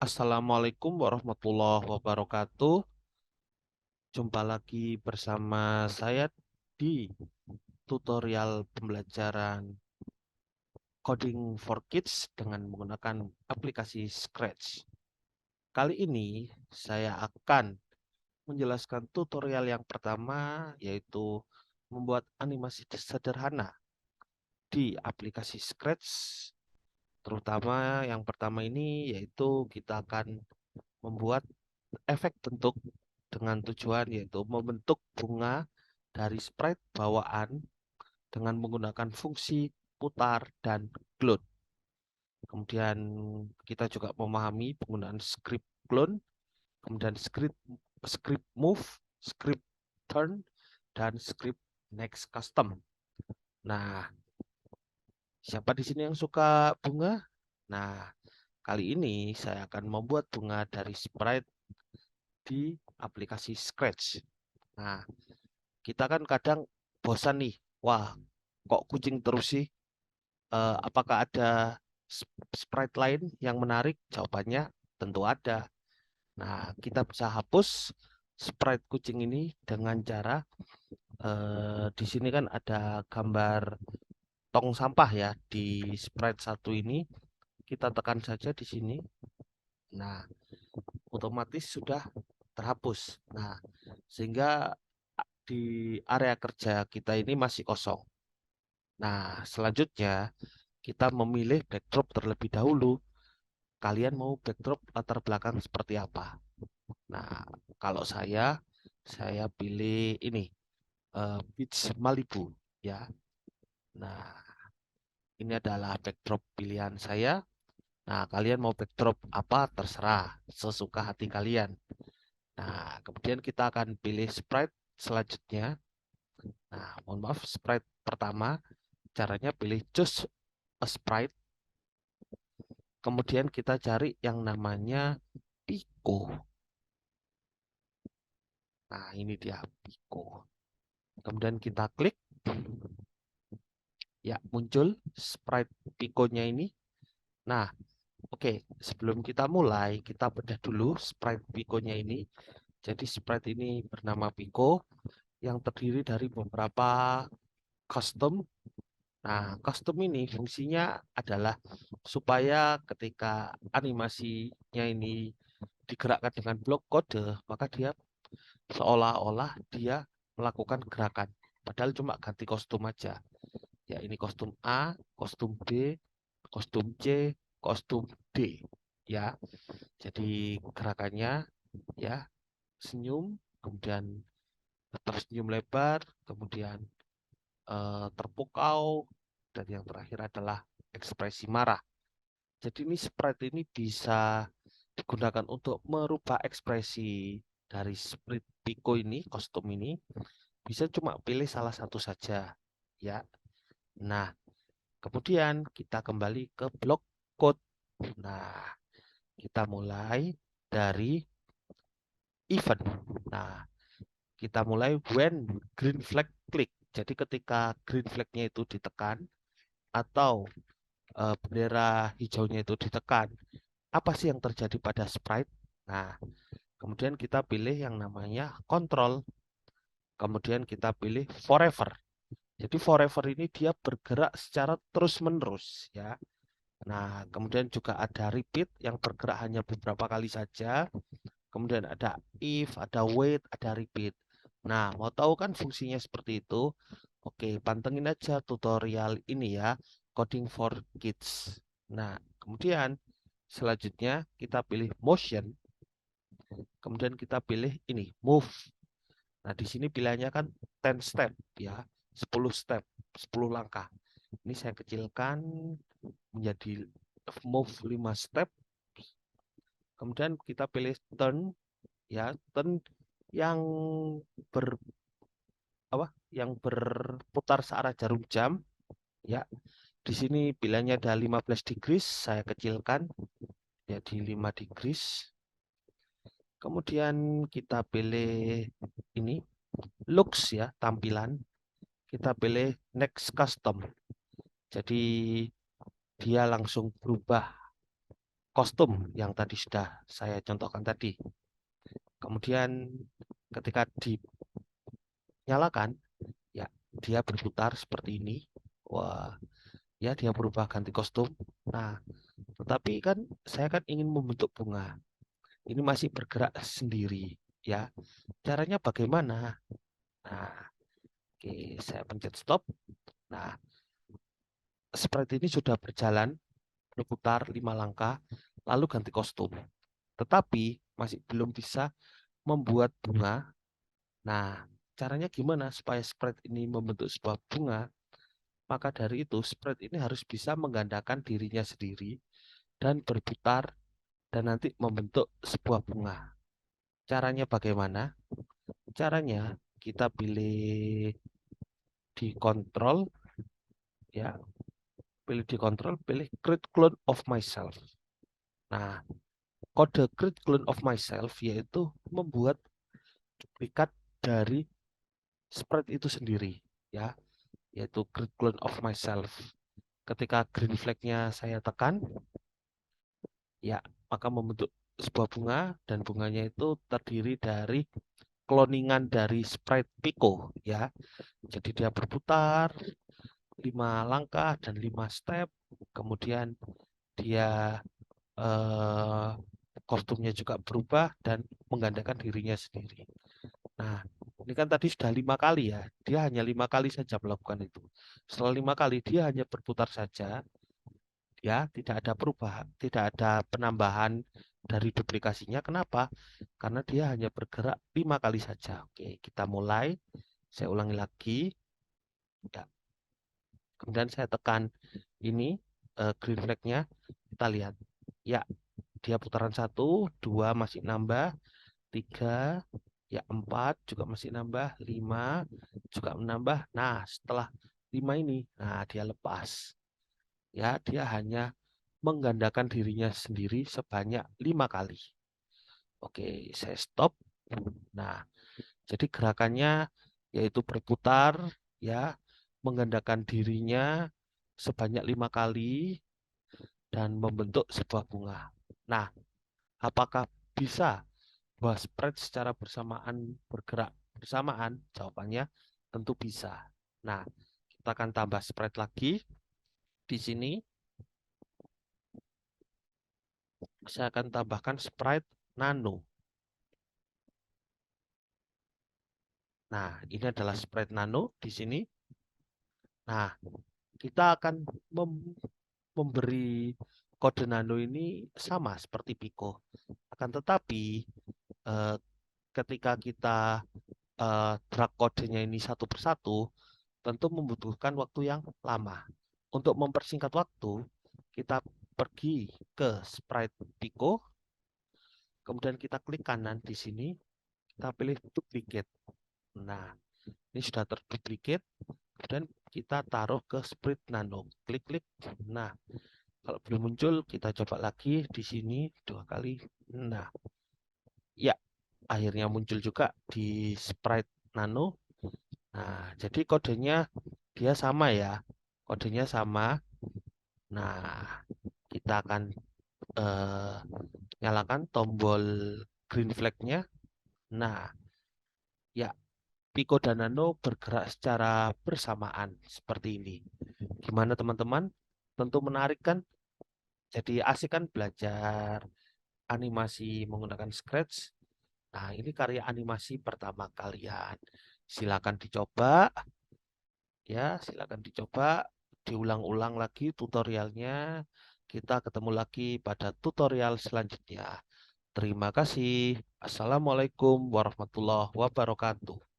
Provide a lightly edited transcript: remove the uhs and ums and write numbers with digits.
Assalamualaikum warahmatullahi wabarakatuh. Jumpa lagi bersama saya di tutorial pembelajaran Coding for Kids dengan menggunakan aplikasi Scratch. Kali ini saya akan menjelaskan tutorial yang pertama, yaitu membuat animasi sederhana di aplikasi Scratch. Terutama yang pertama ini yaitu kita akan membuat efek bentuk dengan tujuan yaitu membentuk bunga dari sprite bawaan dengan menggunakan fungsi putar dan clone. Kemudian kita juga memahami penggunaan script clone, kemudian script move, script turn, dan script next custom. Nah, siapa di sini yang suka bunga? Nah, kali ini saya akan membuat bunga dari sprite di aplikasi Scratch. Nah, kita kan kadang bosan nih. Wah, kok kucing terus sih? Apakah ada sprite lain yang menarik? Jawabannya tentu ada. Nah, kita bisa hapus sprite kucing ini dengan cara di sini kan ada gambar tong sampah ya di sprite satu ini. Kita tekan saja di sini. Nah, otomatis sudah terhapus. Nah, sehingga di area kerja kita ini masih kosong. Nah, selanjutnya kita memilih backdrop terlebih dahulu. Kalian mau backdrop latar belakang seperti apa? Nah, kalau saya pilih ini Beach Malibu ya. Nah, ini adalah backdrop pilihan saya. Nah, kalian mau backdrop apa terserah, sesuka hati kalian. Nah, kemudian kita akan pilih sprite selanjutnya. Nah, mohon maaf, sprite pertama caranya pilih choose a sprite. Kemudian kita cari yang namanya Pico. Nah, ini dia Pico. Kemudian kita klik. Ya, muncul sprite Pico-nya ini. Nah, oke. Sebelum kita mulai, kita bedah dulu sprite Pico-nya ini. Jadi sprite ini bernama Pico yang terdiri dari beberapa custom. Nah, custom ini fungsinya adalah supaya ketika animasinya ini digerakkan dengan blok kode, maka dia seolah-olah dia melakukan gerakan. Padahal cuma ganti kostum aja. Ya, ini kostum A, kostum B, kostum C, kostum D. Ya, jadi gerakannya ya senyum, kemudian tersenyum lebar, kemudian terpukau, dan yang terakhir adalah ekspresi marah. Jadi ini sprite ini bisa digunakan untuk merubah ekspresi dari sprite Pico ini, kostum ini, bisa cuma pilih salah satu saja. Ya, nah kemudian kita kembali ke blok code. Nah, kita mulai dari event. Nah, kita mulai when green flag click. Jadi ketika green flagnya itu ditekan atau bendera hijaunya itu ditekan, apa sih yang terjadi pada sprite? Nah, kemudian kita pilih yang namanya control. Kemudian kita pilih forever. Jadi forever ini dia bergerak secara terus-menerus ya. Nah, kemudian juga ada repeat yang bergerak hanya beberapa kali saja. Kemudian ada if, ada wait, ada repeat. Nah, mau tahu kan fungsinya seperti itu? Oke, pantengin aja tutorial ini ya, Coding for Kids. Nah, kemudian selanjutnya kita pilih motion, kemudian kita pilih ini, move. Nah, di sini pilihannya kan 10 step ya, 10 step, 10 langkah. Ini saya kecilkan menjadi move 5 step. Kemudian kita pilih turn ya, turn yang ber apa? Yang berputar searah jarum jam ya. Di sini pilihannya ada 15 degrees, saya kecilkan jadi 5 degrees. Kemudian kita pilih ini looks ya, tampilan. Kita pilih next custom. Jadi dia langsung berubah kostum yang tadi sudah saya contohkan tadi. Kemudian ketika dinyalakan, ya dia berputar seperti ini. Wah, ya dia berubah ganti kostum. Nah, tetapi kan saya kan ingin membentuk bunga. Ini masih bergerak sendiri, ya. Caranya bagaimana? Nah, oke, saya pencet stop. Nah, sprite ini sudah berjalan berputar 5 langkah, lalu ganti kostum. Tetapi masih belum bisa membuat bunga. Nah, caranya gimana supaya sprite ini membentuk sebuah bunga? Maka dari itu, sprite ini harus bisa menggandakan dirinya sendiri dan berputar dan nanti membentuk sebuah bunga. Caranya bagaimana? Caranya kita pilih di kontrol, ya, pilih di kontrol, pilih create clone of myself. Nah, kode create clone of myself yaitu membuat duplikat dari sprite itu sendiri, ya, yaitu create clone of myself. Ketika green flag-nya saya tekan, ya, maka membentuk sebuah bunga dan bunganya itu terdiri dari cloningan dari sprite Pico, ya. Jadi dia berputar 5 langkah dan 5 step, kemudian dia kostumnya juga berubah dan menggandakan dirinya sendiri. Nah, ini kan tadi sudah 5 kali ya, dia hanya 5 kali saja melakukan itu. Setelah 5 kali dia hanya berputar saja, ya, tidak ada perubahan, tidak ada penambahan dari duplikasinya. Kenapa? Karena dia hanya bergerak 5 kali saja. Oke, kita mulai. Saya ulangi lagi. Ya. Kemudian saya tekan ini green flag-nya. Kita lihat. Ya, dia putaran 1, 2 masih nambah, 3, ya 4 juga masih nambah, 5 juga menambah. Nah, setelah 5 ini, nah dia lepas. Ya, dia hanya menggandakan dirinya sendiri sebanyak 5 kali. Oke, saya stop. Nah, jadi gerakannya yaitu berputar, ya, menggandakan dirinya sebanyak 5 kali dan membentuk sebuah bunga. Nah, apakah bisa bahwa spread secara bersamaan bergerak bersamaan? Jawabannya tentu bisa. Nah, kita akan tambah spread lagi. Di sini saya akan tambahkan sprite nano. Nah, ini adalah sprite nano di sini. Nah, kita akan memberi kode nano ini sama seperti Pico. Akan tetapi eh, ketika kita drag kodenya ini satu persatu, tentu membutuhkan waktu yang lama. Untuk mempersingkat waktu, kita pergi ke sprite Pico, kemudian kita klik kanan di sini, kita pilih duplicate. Nah, ini sudah terduplicate, kemudian kita taruh ke sprite nano, klik-klik. Nah, kalau belum muncul, kita coba lagi di sini 2 kali. Nah, ya, akhirnya muncul juga di sprite nano. Nah, jadi kodenya dia sama ya. Kodenya sama. Nah, kita akan eh, nyalakan tombol green flag-nya. Nah, ya, Pico dan Nano bergerak secara bersamaan seperti ini. Gimana teman-teman? Tentu menarik kan? Jadi asik kan belajar animasi menggunakan Scratch. Nah, ini karya animasi pertama kalian. Silakan dicoba, ya, silakan dicoba, diulang-ulang lagi tutorialnya. Kita ketemu lagi pada tutorial selanjutnya. Terima kasih. Assalamualaikum warahmatullahi wabarakatuh.